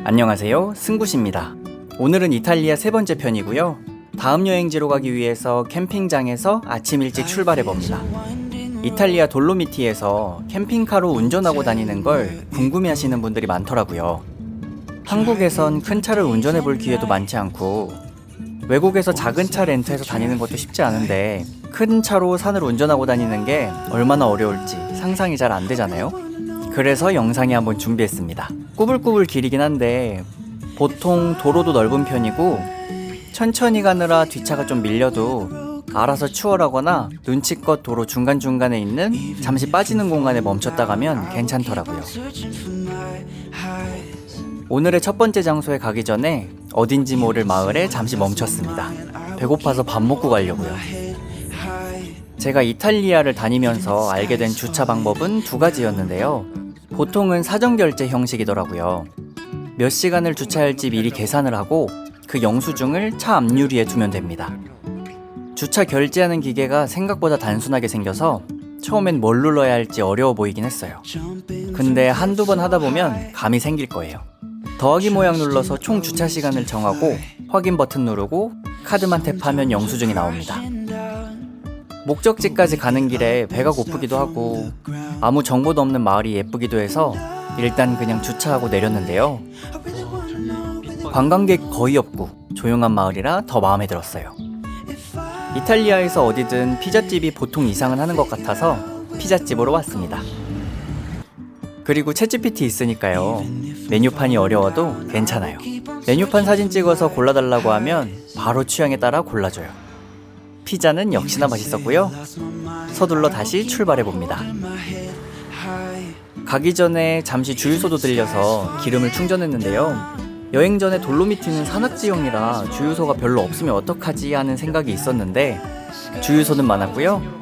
안녕하세요, 승구씨입니다. 오늘은 이탈리아 세 번째 편이고요. 다음 여행지로 가기 위해서 캠핑장에서 아침 일찍 출발해봅니다. 이탈리아 돌로미티에서 캠핑카로 운전하고 다니는 걸 궁금해하시는 분들이 많더라고요. 한국에선 큰 차를 운전해볼 기회도 많지 않고 외국에서 작은 차 렌트해서 다니는 것도 쉽지 않은데 큰 차로 산을 운전하고 다니는 게 얼마나 어려울지 상상이 잘 안 되잖아요. 그래서 영상에 한번 준비했습니다. 꾸불꾸불 길이긴 한데 보통 도로도 넓은 편이고 천천히 가느라 뒷차가 좀 밀려도 알아서 추월하거나 눈치껏 도로 중간중간에 있는 잠시 빠지는 공간에 멈췄다 가면 괜찮더라고요. 오늘의 첫 번째 장소에 가기 전에 어딘지 모를 마을에 잠시 멈췄습니다. 배고파서 밥 먹고 가려고요. 제가 이탈리아를 다니면서 알게 된 주차 방법은 두 가지였는데요. 보통은 사전 결제 형식이더라고요. 몇 시간을 주차할지 미리 계산을 하고 그 영수증을 차 앞유리에 두면 됩니다. 주차 결제하는 기계가 생각보다 단순하게 생겨서 처음엔 뭘 눌러야 할지 어려워 보이긴 했어요. 근데 한두 번 하다 보면 감이 생길 거예요. 더하기 모양 눌러서 총 주차 시간을 정하고 확인 버튼 누르고 카드만 탭하면 영수증이 나옵니다. 목적지까지 가는 길에 배가 고프기도 하고 아무 정보도 없는 마을이 예쁘기도 해서 일단 그냥 주차하고 내렸는데요. 관광객 거의 없고 조용한 마을이라 더 마음에 들었어요. 이탈리아에서 어디든 피자집이 보통 이상은 하는 것 같아서 피자집으로 왔습니다. 그리고 챗GPT 있으니까요. 메뉴판이 어려워도 괜찮아요. 메뉴판 사진 찍어서 골라달라고 하면 바로 취향에 따라 골라줘요. 피자는 역시나 맛있었고요. 서둘러 다시 출발해봅니다. 가기 전에 잠시 주유소도 들려서 기름을 충전했는데요. 여행 전에 돌로미티는 산악지형이라 주유소가 별로 없으면 어떡하지 하는 생각이 있었는데 주유소는 많았고요.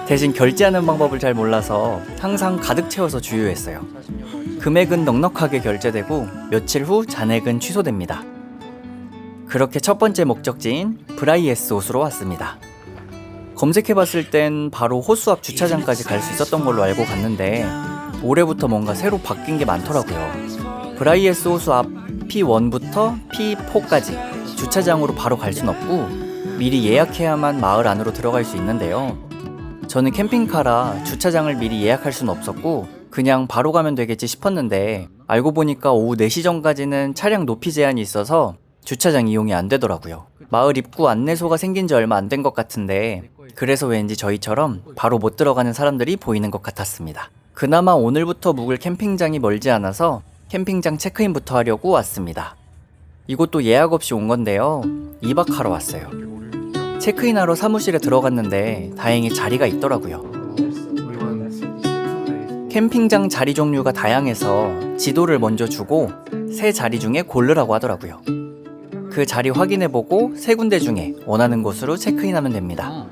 대신 결제하는 방법을 잘 몰라서 항상 가득 채워서 주유했어요. 금액은 넉넉하게 결제되고 며칠 후 잔액은 취소됩니다. 그렇게 첫 번째 목적지인 브라이에스 호수로 왔습니다. 검색해봤을 땐 바로 호수 앞 주차장까지 갈 수 있었던 걸로 알고 갔는데 올해부터 뭔가 새로 바뀐 게 많더라고요. 브라이에스 호수 앞 P1부터 P4까지 주차장으로 바로 갈 순 없고 미리 예약해야만 마을 안으로 들어갈 수 있는데요. 저는 캠핑카라 주차장을 미리 예약할 순 없었고 그냥 바로 가면 되겠지 싶었는데 알고 보니까 오후 4시 전까지는 차량 높이 제한이 있어서 주차장 이용이 안 되더라고요. 마을 입구 안내소가 생긴 지 얼마 안 된 것 같은데 그래서 왠지 저희처럼 바로 못 들어가는 사람들이 보이는 것 같았습니다. 그나마 오늘부터 묵을 캠핑장이 멀지 않아서 캠핑장 체크인부터 하려고 왔습니다. 이곳도 예약 없이 온 건데요. 2박하러 왔어요. 체크인하러 사무실에 들어갔는데 다행히 자리가 있더라고요. 캠핑장 자리 종류가 다양해서 지도를 먼저 주고 세 자리 중에 고르라고 하더라고요. 그 자리 확인해보고 세 군데 중에 원하는 곳으로 체크인하면 됩니다.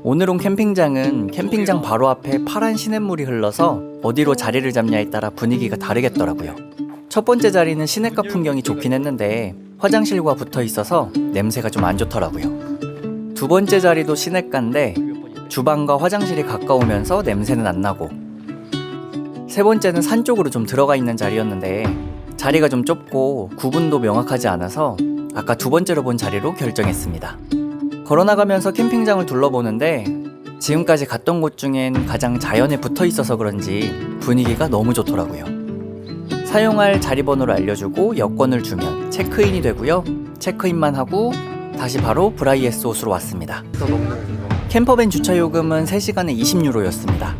오늘 온 캠핑장은 캠핑장 바로 앞에 파란 시냇물이 흘러서 어디로 자리를 잡냐에 따라 분위기가 다르겠더라고요. 첫 번째 자리는 시냇가 풍경이 좋긴 했는데 화장실과 붙어 있어서 냄새가 좀 안 좋더라고요. 두 번째 자리도 시냇가인데 주방과 화장실이 가까우면서 냄새는 안 나고 세 번째는 산 쪽으로 좀 들어가 있는 자리였는데 자리가 좀 좁고 구분도 명확하지 않아서 아까 두 번째로 본 자리로 결정했습니다. 걸어나가면서 캠핑장을 둘러보는데 지금까지 갔던 곳 중엔 가장 자연에 붙어 있어서 그런지 분위기가 너무 좋더라고요. 사용할 자리 번호를 알려주고 여권을 주면 체크인이 되고요. 체크인만 하고 다시 바로 브라이에스 호수로 왔습니다. 캠퍼밴 주차 요금은 3시간에 20유로였습니다.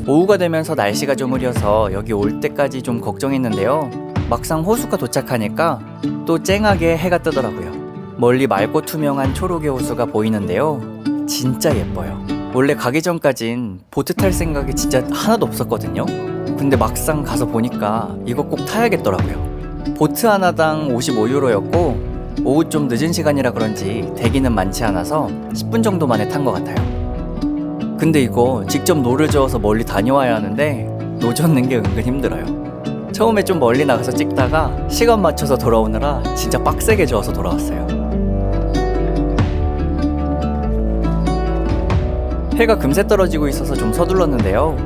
오후가 되면서 날씨가 좀 흐려서 여기 올 때까지 좀 걱정했는데요. 막상 호수가 도착하니까 또 쨍하게 해가 뜨더라고요. 멀리 맑고 투명한 초록의 호수가 보이는데요. 진짜 예뻐요. 원래 가기 전까진 보트 탈 생각이 진짜 하나도 없었거든요. 근데 막상 가서 보니까 이거 꼭 타야겠더라고요. 보트 하나당 55유로였고 오후 좀 늦은 시간이라 그런지 대기는 많지 않아서 10분 정도 만에 탄 것 같아요. 근데 이거 직접 노를 저어서 멀리 다녀와야 하는데 노 젓는 게 은근 힘들어요. 처음에 좀 멀리 나가서 찍다가 시간 맞춰서 돌아오느라 진짜 빡세게 저어서 돌아왔어요. 해가 금세 떨어지고 있어서 좀 서둘렀는데요.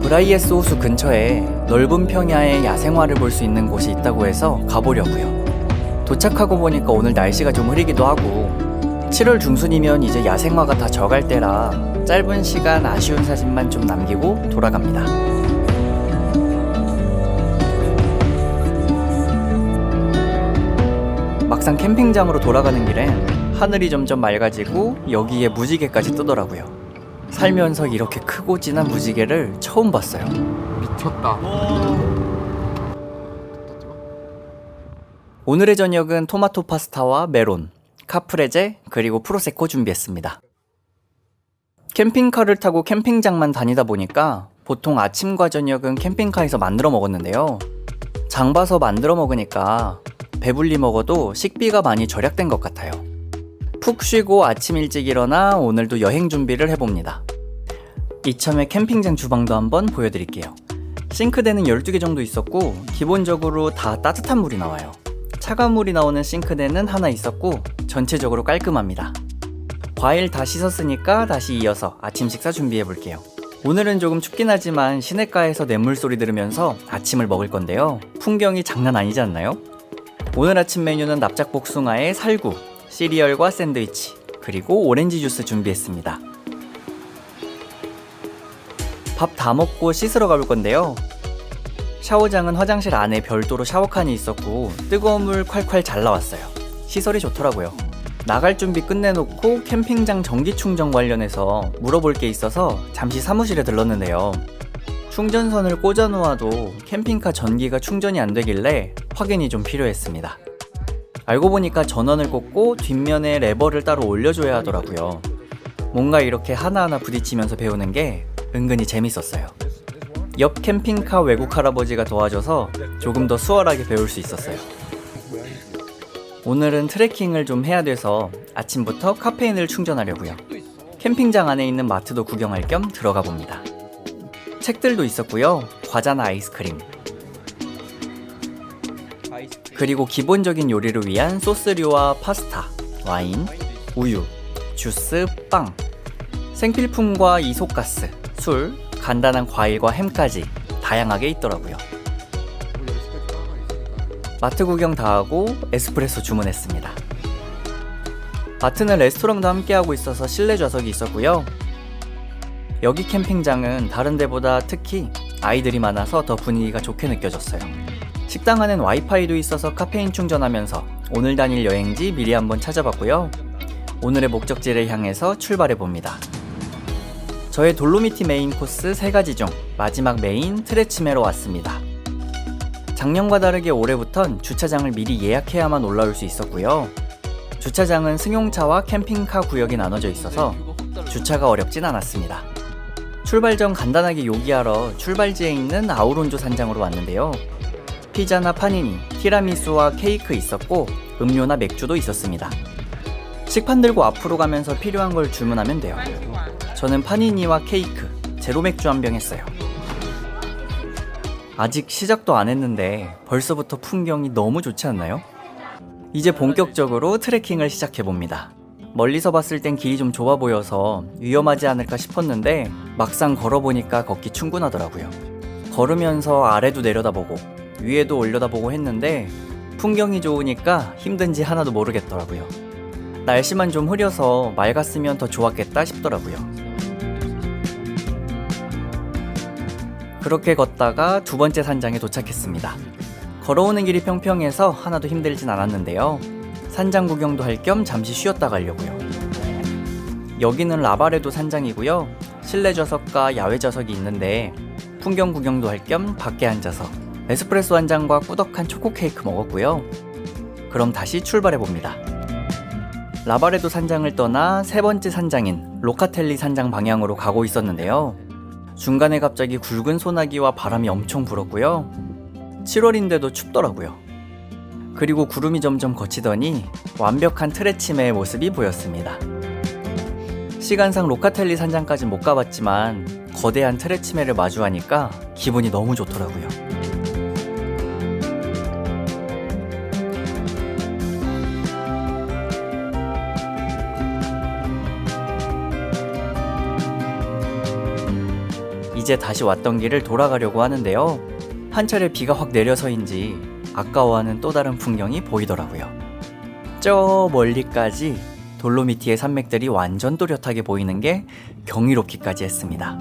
브라이에스 호수 근처에 넓은 평야에 야생화를 볼 수 있는 곳이 있다고 해서 가보려고요. 도착하고 보니까 오늘 날씨가 좀 흐리기도 하고 7월 중순이면 이제 야생화가 다 져갈 때라 짧은 시간 아쉬운 사진만 좀 남기고 돌아갑니다. 막상 캠핑장으로 돌아가는 길엔 하늘이 점점 맑아지고 여기에 무지개까지 뜨더라고요. 살면서 이렇게 크고 진한 무지개를 처음 봤어요. 미쳤다. 오늘의 저녁은 토마토 파스타와 메론, 카프레제, 그리고 프로세코 준비했습니다. 캠핑카를 타고 캠핑장만 다니다 보니까 보통 아침과 저녁은 캠핑카에서 만들어 먹었는데요. 장 봐서 만들어 먹으니까 배불리 먹어도 식비가 많이 절약된 것 같아요. 푹 쉬고 아침 일찍 일어나 오늘도 여행 준비를 해봅니다. 이참에 캠핑장 주방도 한번 보여드릴게요. 싱크대는 12개 정도 있었고 기본적으로 다 따뜻한 물이 나와요. 차가운 물이 나오는 싱크대는 하나 있었고 전체적으로 깔끔합니다. 과일 다 씻었으니까 다시 이어서 아침 식사 준비해 볼게요. 오늘은 조금 춥긴 하지만 시냇가에서 냇물 소리 들으면서 아침을 먹을 건데요. 풍경이 장난 아니지 않나요? 오늘 아침 메뉴는 납작복숭아에 살구, 시리얼과 샌드위치, 그리고 오렌지 주스 준비했습니다. 밥 다 먹고 씻으러 가볼 건데요. 샤워장은 화장실 안에 별도로 샤워칸이 있었고 뜨거운 물 콸콸 잘 나왔어요. 시설이 좋더라고요. 나갈 준비 끝내놓고 캠핑장 전기 충전 관련해서 물어볼 게 있어서 잠시 사무실에 들렀는데요. 충전선을 꽂아 놓아도 캠핑카 전기가 충전이 안 되길래 확인이 좀 필요했습니다. 알고 보니까 전원을 꽂고 뒷면에 레버를 따로 올려줘야 하더라고요. 뭔가 이렇게 하나하나 부딪히면서 배우는 게 은근히 재밌었어요. 옆 캠핑카 외국 할아버지가 도와줘서 조금 더 수월하게 배울 수 있었어요. 오늘은 트레킹을 좀 해야 돼서 아침부터 카페인을 충전하려고요. 캠핑장 안에 있는 마트도 구경할 겸 들어가 봅니다. 책들도 있었고요. 과자나 아이스크림, 그리고 기본적인 요리를 위한 소스류와 파스타, 와인, 우유, 주스, 빵, 생필품과 이소가스, 술, 간단한 과일과 햄까지 다양하게 있더라고요. 마트 구경 다 하고 에스프레소 주문했습니다. 마트는 레스토랑도 함께하고 있어서 실내 좌석이 있었고요. 여기 캠핑장은 다른 데보다 특히 아이들이 많아서 더 분위기가 좋게 느껴졌어요. 식당 안엔 와이파이도 있어서 카페인 충전하면서 오늘 다닐 여행지 미리 한번 찾아봤고요. 오늘의 목적지를 향해서 출발해봅니다. 저의 돌로미티 메인 코스 3가지 중 마지막 메인 트레치메로 왔습니다. 작년과 다르게 올해부턴 주차장을 미리 예약해야만 올라올 수 있었고요. 주차장은 승용차와 캠핑카 구역이 나눠져 있어서 주차가 어렵진 않았습니다. 출발 전 간단하게 요기하러 출발지에 있는 아우론조 산장으로 왔는데요. 피자나 파니니, 티라미수와 케이크 있었고 음료나 맥주도 있었습니다. 식판 들고 앞으로 가면서 필요한 걸 주문하면 돼요. 저는 파니니와 케이크, 제로 맥주 한 병 했어요. 아직 시작도 안 했는데 벌써부터 풍경이 너무 좋지 않나요? 이제 본격적으로 트레킹을 시작해봅니다. 멀리서 봤을 땐 길이 좀 좁아 보여서 위험하지 않을까 싶었는데 막상 걸어보니까 걷기 충분하더라고요. 걸으면서 아래도 내려다보고 위에도 올려다보고 했는데 풍경이 좋으니까 힘든지 하나도 모르겠더라고요. 날씨만 좀 흐려서 맑았으면 더 좋았겠다 싶더라고요. 그렇게 걷다가 두 번째 산장에 도착했습니다. 걸어오는 길이 평평해서 하나도 힘들진 않았는데요. 산장 구경도 할 겸 잠시 쉬었다 가려고요. 여기는 라바레도 산장이고요. 실내 좌석과 야외 좌석이 있는데 풍경 구경도 할 겸 밖에 앉아서 에스프레소 한 잔과 꾸덕한 초코 케이크 먹었고요. 그럼 다시 출발해봅니다. 라바레도 산장을 떠나 세 번째 산장인 로카텔리 산장 방향으로 가고 있었는데요. 중간에 갑자기 굵은 소나기와 바람이 엄청 불었고요. 7월인데도 춥더라고요. 그리고 구름이 점점 걷히더니 완벽한 트레치메의 모습이 보였습니다. 시간상 로카텔리 산장까지 못 가봤지만 거대한 트레치메를 마주하니까 기분이 너무 좋더라고요. 이제 다시 왔던 길을 돌아가려고 하는데요. 한 차례 비가 확 내려서인지 아까워하는 또 다른 풍경이 보이더라고요. 저 멀리까지 돌로미티의 산맥들이 완전 또렷하게 보이는 게 경이롭기까지 했습니다.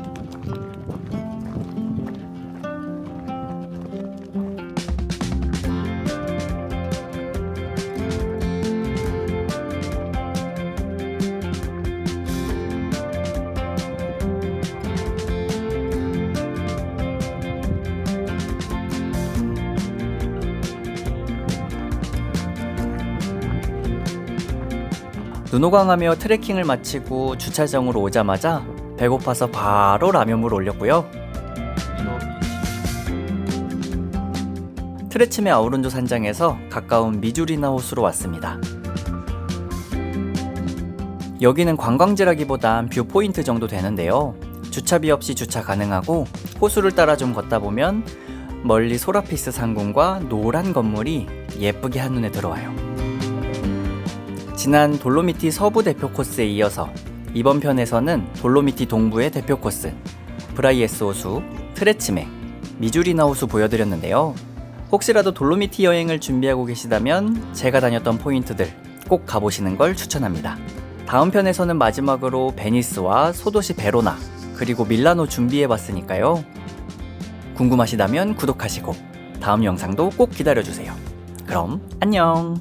눈호강하며 트레킹을 마치고 주차장으로 오자마자 배고파서 바로 라면물 올렸고요. 트레치메 아우룬조 산장에서 가까운 미주리나 호수로 왔습니다. 여기는 관광지라기보단 뷰포인트 정도 되는데요. 주차비 없이 주차 가능하고 호수를 따라 좀 걷다 보면 멀리 소라피스 상궁과 노란 건물이 예쁘게 한눈에 들어와요. 지난 돌로미티 서부 대표 코스에 이어서 이번 편에서는 돌로미티 동부의 대표 코스 브라이에스 호수, 트레치메, 미주리나 호수 보여드렸는데요. 혹시라도 돌로미티 여행을 준비하고 계시다면 제가 다녔던 포인트들 꼭 가보시는 걸 추천합니다. 다음 편에서는 마지막으로 베니스와 소도시 베로나 그리고 밀라노 준비해봤으니까요. 궁금하시다면 구독하시고 다음 영상도 꼭 기다려주세요. 그럼 안녕!